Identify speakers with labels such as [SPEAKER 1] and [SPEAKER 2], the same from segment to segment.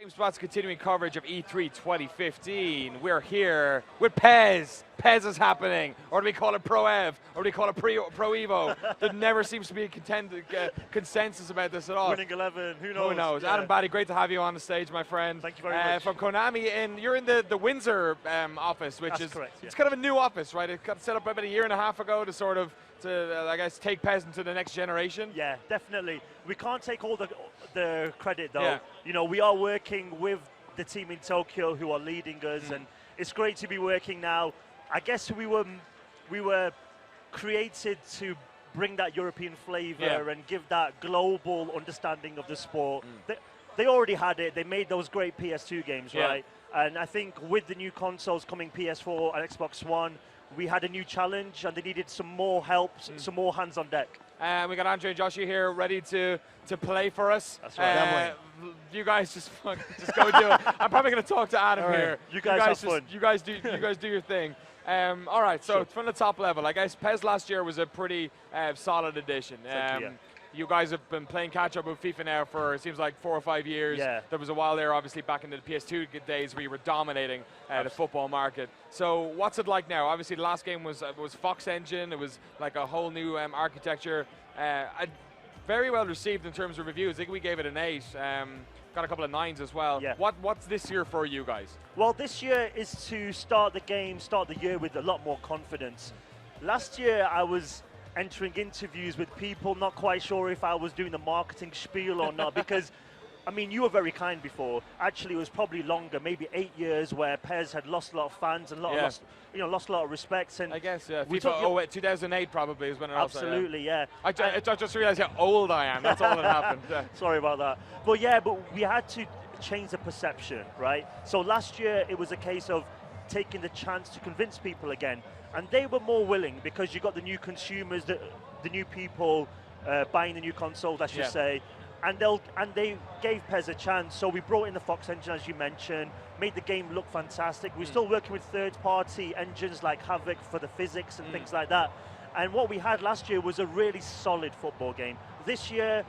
[SPEAKER 1] GameSpot's continuing coverage of E3 2015. We're here with PES. PES is happening. Or do we call it Pro Ev? Or do we call it Pro Evo? There never seems to be a consensus about this at all.
[SPEAKER 2] Winning 11, who knows?
[SPEAKER 1] Who knows?
[SPEAKER 2] Yeah.
[SPEAKER 1] Adam Batty, great to have you on the stage, my friend.
[SPEAKER 2] Thank you very much.
[SPEAKER 1] From Konami, and you're in the Windsor office, which
[SPEAKER 2] That's
[SPEAKER 1] is
[SPEAKER 2] correct, yeah.
[SPEAKER 1] It's kind of a new office, right? It got set up about a year and a half ago to sort of, I guess, take PES into the next generation.
[SPEAKER 2] Yeah, definitely. We can't take all the credit, though.
[SPEAKER 1] Yeah.
[SPEAKER 2] You know, we are working with the team in Tokyo who are leading us, and it's great to be working now. I guess we were created to bring that European flavor and give that global understanding of the sport. They already had it. They made those great PS2 games, right? And I think with the new consoles coming, PS4 and Xbox One, we had a new challenge, and they needed some more help, some more hands on deck.
[SPEAKER 1] We got Andre and Joshua here ready to play for us.
[SPEAKER 2] That's right.
[SPEAKER 1] You guys just go do it. I'm probably going to talk to Adam
[SPEAKER 2] right.
[SPEAKER 1] here.
[SPEAKER 2] You guys have fun.
[SPEAKER 1] You guys do your thing. All right. So from the top level, I guess PES last year was a pretty solid addition. You guys have been playing catch up with FIFA now for, it seems like, 4 or 5 years.
[SPEAKER 2] Yeah.
[SPEAKER 1] There was a while there, obviously, back in the PS2 days where you were dominating the football market. So what's it like now? Obviously, the last game was Fox Engine. It was like a whole new architecture. Very well received in terms of reviews. I think we gave it an 8. Got a couple of 9s as well.
[SPEAKER 2] Yeah.
[SPEAKER 1] What's this year for you guys?
[SPEAKER 2] Well, this year is to start the year with a lot more confidence. Last year, I was entering interviews with people, not quite sure if I was doing the marketing spiel or not, because, I mean, you were very kind before. Actually, it was probably longer, maybe 8 years, where PES had lost a lot of fans and lost a lot of respect. And
[SPEAKER 1] I guess FIFA 2008 probably is when it
[SPEAKER 2] absolutely,
[SPEAKER 1] also, I just realized how old I am. That's all that happened.
[SPEAKER 2] Sorry about that. But we had to change the perception, right? So last year, it was a case of taking the chance to convince people again. And they were more willing because you got the new consumers, the new people buying the new consoles, I should say, and they gave PES a chance. So we brought in the Fox engine, as you mentioned, made the game look fantastic. We're still working with third-party engines like Havoc for the physics and things like that. And what we had last year was a really solid football game. This year,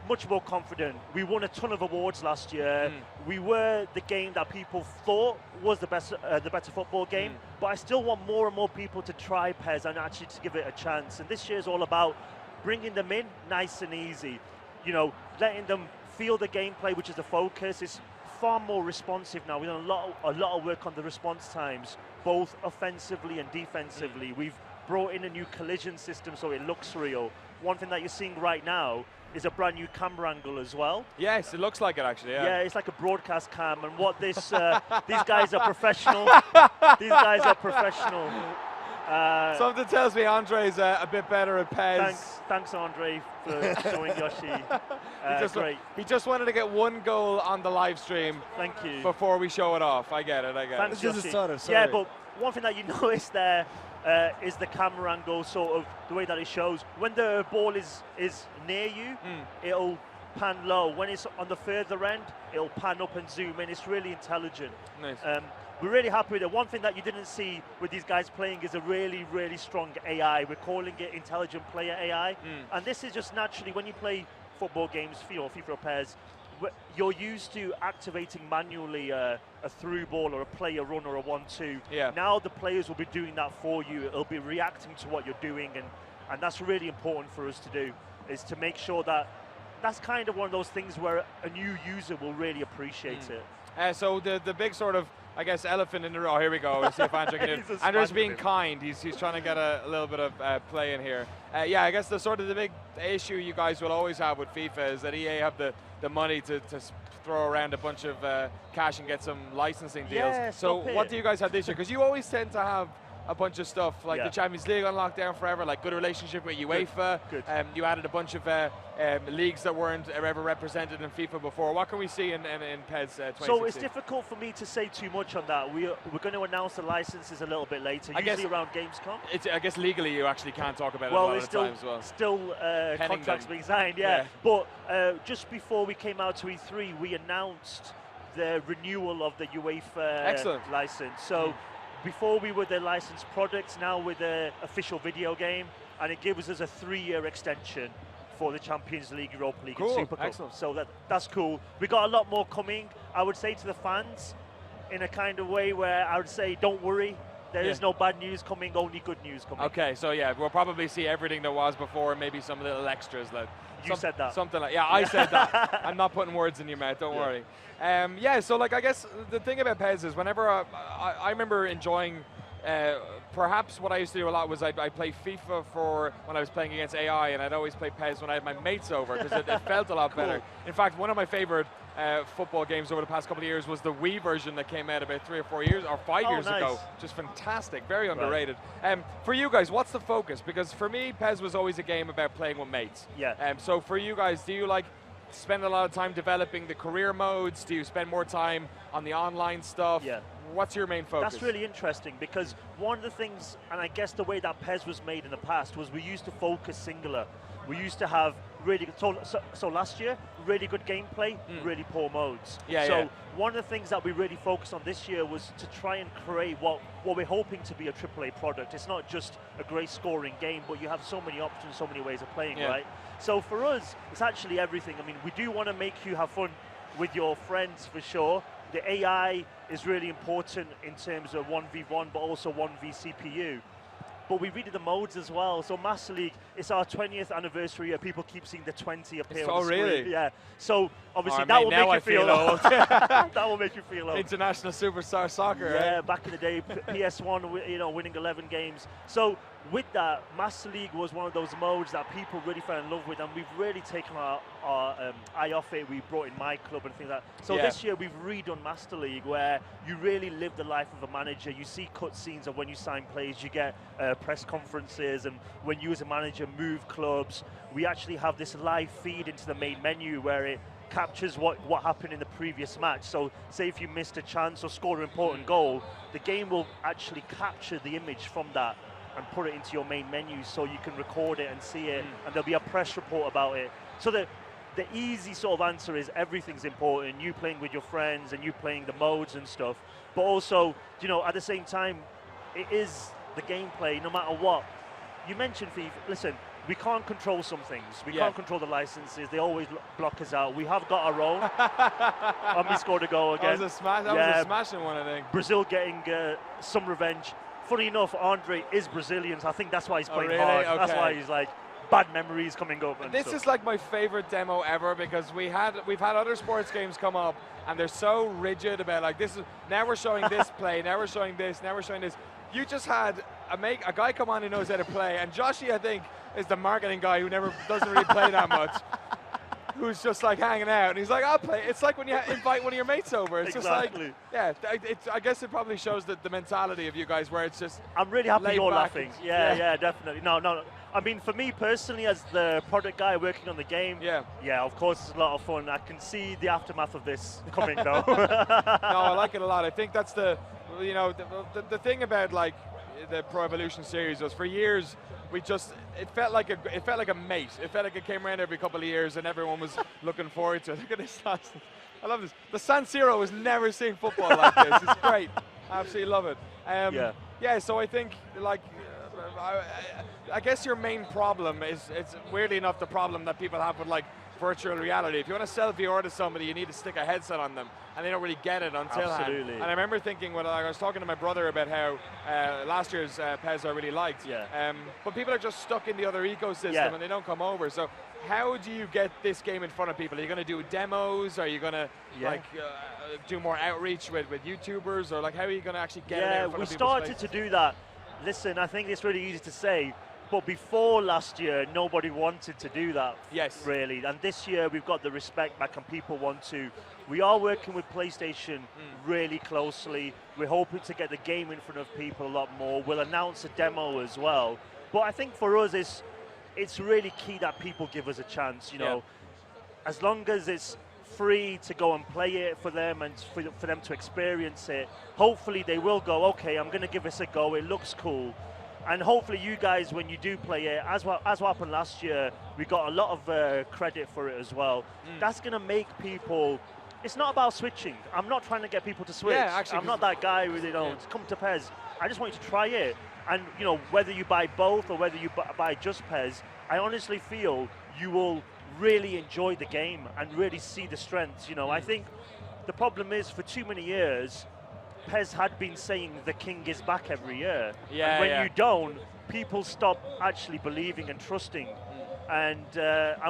[SPEAKER 2] much more confident. We won a ton of awards last year. We were the game that people thought was the better football game, but I still want more and more people to try PES and actually to give it a chance. And this year is all about bringing them in nice and easy. You know, letting them feel the gameplay, which is the focus. It's far more responsive now. We've done a lot of work on the response times, both offensively and defensively. We've brought in a new collision system so it looks real. One thing that you're seeing right now is a brand new camera angle as well.
[SPEAKER 1] Yes, it looks like it actually.
[SPEAKER 2] Yeah, it's like a broadcast cam, and what this these guys are professional. These guys are professional.
[SPEAKER 1] Something tells me Andre's a bit better at PES.
[SPEAKER 2] Thanks, Andre, for showing Yoshi. Great.
[SPEAKER 1] He just wanted to get one goal on the live stream.
[SPEAKER 2] Thank you.
[SPEAKER 1] Before we show it off. I get it.
[SPEAKER 2] Thanks,
[SPEAKER 3] This
[SPEAKER 2] Yoshi.
[SPEAKER 3] is sort of
[SPEAKER 2] yeah, but one thing that you notice there is the camera angle, sort of the way that it shows. When the ball is near you, it'll pan low. When it's on the further end, it'll pan up and zoom in. It's really intelligent.
[SPEAKER 1] Nice.
[SPEAKER 2] We're really happy with it. One thing that you didn't see with these guys playing is a really, really strong AI. We're calling it intelligent player AI. And this is just naturally, when you play football games, FIFA or PES, you're used to activating manually a through ball or a player run or a 1-2. Now the players will be doing that for you. It'll be reacting to what you're doing, and that's really important for us to do, is to make sure that that's kind of one of those things where a new user will really appreciate it.
[SPEAKER 1] So the big sort of, I guess, elephant in the room. Oh, here we go. Let's see if Andre can do it. Andre's being kind. He's trying to get a little bit of play in here. Yeah, I guess the big issue you guys will always have with FIFA is that EA have the money to throw around a bunch of cash and get some licensing deals.
[SPEAKER 2] Yeah,
[SPEAKER 1] so what do you guys have this year? Because you always tend to have a bunch of stuff, like the Champions League on lockdown forever, like good relationship with UEFA.
[SPEAKER 2] Good.
[SPEAKER 1] You added a bunch of leagues that weren't ever represented in FIFA before. What can we see in PES 2016?
[SPEAKER 2] So it's difficult for me to say too much on that. We're going to announce the licenses a little bit later, usually around Gamescom.
[SPEAKER 1] I guess legally you actually can't talk about it a lot of the time as well.
[SPEAKER 2] Still contracts being signed, But just before we came out to E3, we announced the renewal of the UEFA license. So before we were the licensed products, now we're the official video game, and it gives us a 3-year extension for the Champions League, Europa League, and Super Cup.
[SPEAKER 1] Excellent.
[SPEAKER 2] So that's cool. We got a lot more coming. I would say to the fans in a kind of way where I would say, don't worry, there is no bad news coming, only good news coming.
[SPEAKER 1] Okay, so yeah, we'll probably see everything there was before, maybe some little extras. Like
[SPEAKER 2] you said that.
[SPEAKER 1] Something like, yeah, I said that. I'm not putting words in your mouth, don't worry. Yeah, so like I guess the thing about PES is whenever I remember enjoying, perhaps what I used to do a lot was I'd play FIFA for when I was playing against AI, and I'd always play PES when I had my mates over because it felt a lot better. In fact, one of my favorite football games over the past couple of years was the Wii version that came out about 3 or 4 years, or 5 years ago. Just fantastic, very underrated. For you guys, what's the focus? Because for me, PES was always a game about playing with mates. So for you guys, do you like spend a lot of time developing the career modes? Do you spend more time on the online stuff? What's your main focus?
[SPEAKER 2] That's really interesting because one of the things, and I guess the way that PES was made in the past was we used to focus singular. We used to have really good, so last year, really good gameplay, really poor modes. One of the things that we really focused on this year was to try and create what we're hoping to be a AAA product. It's not just a great scoring game, but you have so many options, so many ways of playing, right? So for us, it's actually everything. I mean, we do want to make you have fun with your friends for sure. The AI is really important in terms of 1v1, but also 1v CPU. But we redid the modes as well. So Master League, it's our 20th anniversary. People keep seeing the 20 appear on the screen.
[SPEAKER 1] Really?
[SPEAKER 2] Yeah. So obviously that will make you feel old. That will make you feel old.
[SPEAKER 1] International Superstar Soccer.
[SPEAKER 2] Yeah, back in the day, PS1, you know, winning 11 games. So with that, Master League was one of those modes that people really fell in love with, and we've really taken our eye off it. We brought in My Club and things like that. So this year we've redone Master League, where you really live the life of a manager. You see cutscenes of when you sign players, you get press conferences, and when you as a manager move clubs, we actually have this live feed into the main menu where it captures what happened in the previous match. So say if you missed a chance or scored an important goal, the game will actually capture the image from that and put it into your main menu so you can record it and see it, and there'll be a press report about it. So the easy sort of answer is everything's important, you playing with your friends and you playing the modes and stuff, but also, you know, at the same time, it is the gameplay no matter what. You mentioned FIFA, listen, we can't control some things. We can't control the licenses. They always block us out. We have got our own. And we scored a goal again.
[SPEAKER 1] That was a smashing one, I think.
[SPEAKER 2] Brazil getting some revenge. Funny enough, Andre is Brazilian, so I think that's why he's playing hard. Okay. That's why he's like, bad memories coming up. And
[SPEAKER 1] this is like my favorite demo ever, because we've had other sports games come up and they're so rigid about like, this is, now we're showing this play, now we're showing this, now we're showing this. You just had a guy come on who knows how to play, and Joshy, I think, is the marketing guy who doesn't really play that much. Who's just like hanging out, and he's like, I'll play. It's like when you invite one of your mates over. It's just like, I guess it probably shows the mentality of you guys, where it's just.
[SPEAKER 2] I'm really happy you're laughing. Yeah, definitely. No. I mean, for me personally, as the product guy working on the game, of course, it's a lot of fun. I can see the aftermath of this coming, though.
[SPEAKER 1] No, I like it a lot. I think that's the thing about like the Pro Evolution series was for years. It felt like a mate. It felt like it came around every couple of years, and everyone was looking forward to it. Look at this. I love this. The San Siro has never seen football like this. It's great. I absolutely love it. So I think like. I guess your main problem is, it's weirdly enough the problem that people have with like virtual reality. If you want to sell VR to somebody, you need to stick a headset on them, and they don't really get it until
[SPEAKER 2] Absolutely.
[SPEAKER 1] And I remember thinking when I was talking to my brother about how last year's PES I really liked, but people are just stuck in the other ecosystem and they don't come over. So how do you get this game in front of people? Are you going to do demos? Are you going to do more outreach with YouTubers, or like how are you going to actually get it in front of people?
[SPEAKER 2] We started to do that. Listen, I think it's really easy to say, but before last year, nobody wanted to do that. Really. And this year, we've got the respect back, and people want to. We are working with PlayStation really closely. We're hoping to get the game in front of people a lot more. We'll announce a demo as well. But I think for us, it's really key that people give us a chance. You know, as long as it's free to go and play it for them and for them to experience it, hopefully they will go, okay, I'm going to give this a go, it looks cool. And hopefully you guys, when you do play it, as what happened last year, we got a lot of credit for it as well. That's going to make people, it's not about switching. I'm not trying to get people to switch. I'm not that guy who, come to PES. I just want you to try it. And, you know, whether you buy both or whether you buy just PES, I honestly feel you will really enjoy the game and really see the strengths. You know, I think the problem is, for too many years, PES had been saying the king is back every year.
[SPEAKER 1] Yeah,
[SPEAKER 2] and when you don't, people stop actually believing and trusting. And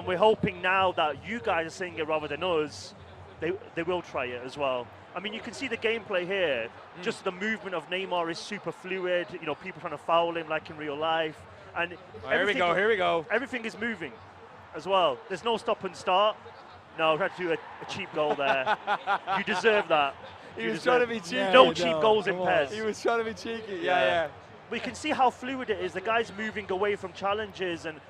[SPEAKER 2] we're hoping now that you guys are saying it rather than us, they will try it as well. I mean, you can see the gameplay here. Just the movement of Neymar is super fluid. You know, people trying to foul him like in real life. And
[SPEAKER 1] here we go.
[SPEAKER 2] Everything is moving as well. There's no stop and start. No, we had to do a cheap goal there. You deserve that.
[SPEAKER 1] He was trying to be cheeky.
[SPEAKER 2] No cheap goals in PES.
[SPEAKER 1] He was trying to be cheeky. Yeah.
[SPEAKER 2] We can see how fluid it is. The guy's moving away from challenges, and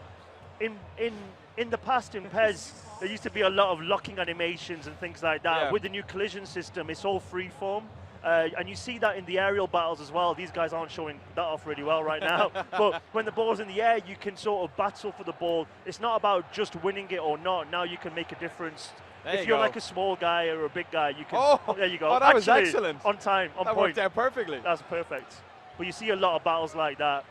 [SPEAKER 2] in the past in PES, there used to be a lot of locking animations and things like that.
[SPEAKER 1] Yeah.
[SPEAKER 2] With the new collision system, it's all freeform. And you see that in the aerial battles as well. These guys aren't showing that off really well right now. But when the ball's in the air, you can sort of battle for the ball. It's not about just winning it or not. Now you can make a difference. If you're like a small guy or a big guy, you can. Oh, there you go.
[SPEAKER 1] Oh, that was excellent.
[SPEAKER 2] On time, on
[SPEAKER 1] that
[SPEAKER 2] point.
[SPEAKER 1] That worked out perfectly.
[SPEAKER 2] That's perfect. But you see a lot of battles like that.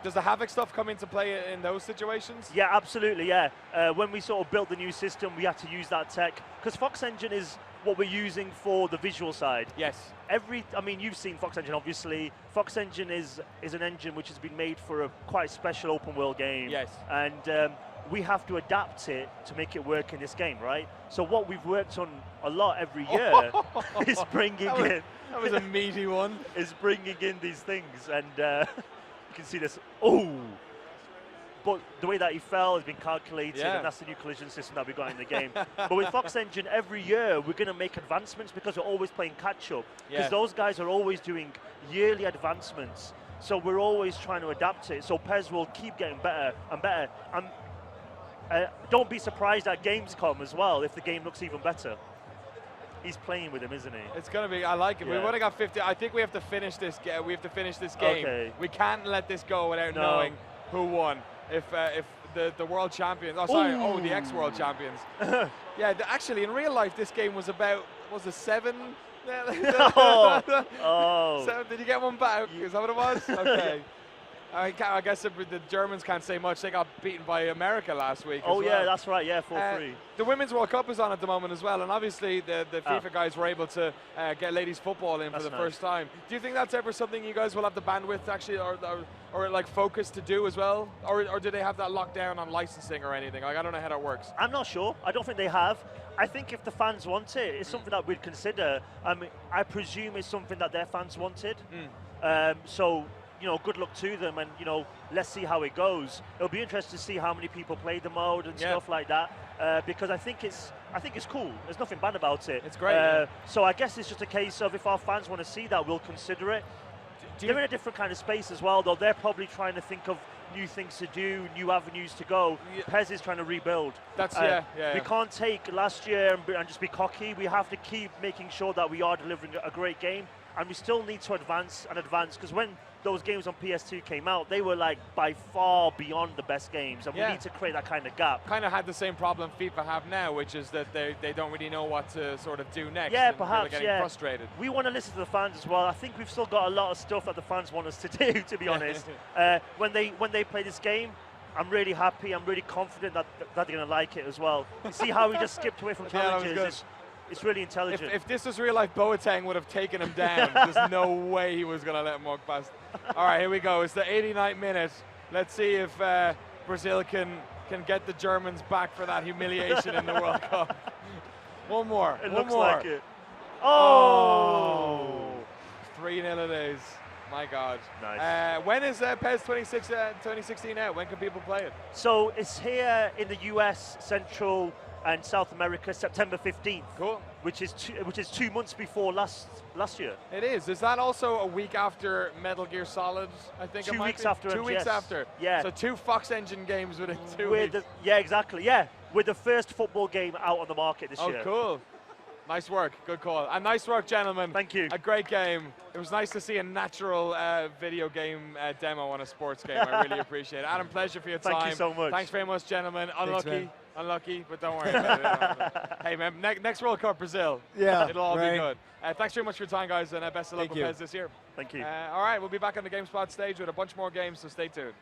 [SPEAKER 1] Does the Havoc stuff come into play in those situations?
[SPEAKER 2] Yeah, absolutely, yeah. When we sort of built the new system, we had to use that tech. Because Fox Engine is what we're using for the visual side.
[SPEAKER 1] Yes.
[SPEAKER 2] I mean, you've seen Fox Engine, obviously. Fox Engine is an engine which has been made for a quite special open world game.
[SPEAKER 1] Yes.
[SPEAKER 2] And we have to adapt it to make it work in this game, right? So what we've worked on a lot every year is bringing in...
[SPEAKER 1] That was a meaty one.
[SPEAKER 2] Is bringing in these things, and you can see this. Oh! But the way that he fell has been calculated, and that's the new collision system that we got in the game. But with Fox Engine, every year we're going to make advancements because we're always playing catch-up. Because those guys are always doing yearly advancements. So we're always trying to adapt it. So PES will keep getting better and better. And don't be surprised at Gamescom as well if the game looks even better. He's playing with him, isn't he?
[SPEAKER 1] It's gonna be. I like it.
[SPEAKER 2] Yeah.
[SPEAKER 1] We've only got 50. I think we have to finish this. We have to finish this game.
[SPEAKER 2] Okay.
[SPEAKER 1] We can't let this go without knowing who won. If the world champions. Oh, sorry. Oh, the ex-world champions. Yeah. Actually, in real life, this game was about. Was it 7?
[SPEAKER 2] Oh.
[SPEAKER 1] 7. Did you get one back? Is that what it was? Okay. I guess the Germans can't say much. They got beaten by America last week.
[SPEAKER 2] Oh,
[SPEAKER 1] as
[SPEAKER 2] yeah,
[SPEAKER 1] well.
[SPEAKER 2] that's right. Yeah, 4-3.
[SPEAKER 1] The Women's World Cup is on at the moment as well, and obviously the FIFA guys were able to get ladies football in for the first time. Do you think that's ever something you guys will have the bandwidth actually, or like focus to do as well, or do they have that locked down on licensing or anything? Like I don't know how that works.
[SPEAKER 2] I'm not sure. I don't think they have. I think if the fans want it, it's something that we'd consider. I mean, I presume it's something that their fans wanted. So. You know, good luck to them, and you know, let's see how it goes. It'll be interesting to see how many people play the mode and stuff like that, because I think it's cool. There's nothing bad about it.
[SPEAKER 1] It's great.
[SPEAKER 2] So I guess it's just a case of if our fans want to see that, we'll consider it. They're in a different kind of space as well, though. They're probably trying to think of new things to do, new avenues to go. PES is trying to rebuild.
[SPEAKER 1] That's
[SPEAKER 2] We can't take last year and just be cocky. We have to keep making sure that we are delivering a great game, and we still need to advance because when those games on PS2 came out, they were like by far beyond the best games, and we need to create that kind of gap.
[SPEAKER 1] Kind of had the same problem FIFA have now, which is that they don't really know what to sort of do next.
[SPEAKER 2] Yeah,
[SPEAKER 1] and
[SPEAKER 2] perhaps.
[SPEAKER 1] Getting frustrated.
[SPEAKER 2] We want to listen to the fans as well. I think we've still got a lot of stuff that the fans want us to do. To be honest, when they play this game, I'm really happy. I'm really confident that they're going to like it as well. You see how we just skipped away from challenges. It's really intelligent.
[SPEAKER 1] If this was real life, Boateng would have taken him down. There's no way he was going to let him walk past. All right, here we go. It's the 89th minute. Let's see if Brazil can get the Germans back for that humiliation in the World Cup. One more.
[SPEAKER 2] It
[SPEAKER 1] One
[SPEAKER 2] looks
[SPEAKER 1] more.
[SPEAKER 2] like it. Oh!
[SPEAKER 1] 3-0 it is. My God.
[SPEAKER 2] Nice.
[SPEAKER 1] When is PES 2016 out? When can people play it?
[SPEAKER 2] So it's here in the US, Central and South America, September 15th.
[SPEAKER 1] Cool.
[SPEAKER 2] Which is 2 months before last year.
[SPEAKER 1] It is. Is that also a week after Metal Gear Solid? I think
[SPEAKER 2] 2
[SPEAKER 1] it might
[SPEAKER 2] weeks
[SPEAKER 1] be.
[SPEAKER 2] after.
[SPEAKER 1] 2 weeks after.
[SPEAKER 2] Yeah.
[SPEAKER 1] So 2 Fox Engine games within 2 weeks.
[SPEAKER 2] Yeah, exactly. Yeah, with the first football game out on the market this year.
[SPEAKER 1] Oh, cool. Nice work. Good call. And nice work, gentlemen.
[SPEAKER 2] Thank you.
[SPEAKER 1] A great game. It was nice to see a natural video game demo on a sports game. I really appreciate it. Adam, pleasure for your time.
[SPEAKER 2] Thank you so much.
[SPEAKER 1] Thanks very much, gentlemen. Unlucky, but don't worry about it. Hey, man, next World Cup, Brazil.
[SPEAKER 3] Yeah,
[SPEAKER 1] it'll all be good. Thanks very much for your time, guys, and best of luck with PES this year.
[SPEAKER 2] Thank you.
[SPEAKER 1] All right, we'll be back on the GameSpot stage with a bunch more games, so stay tuned.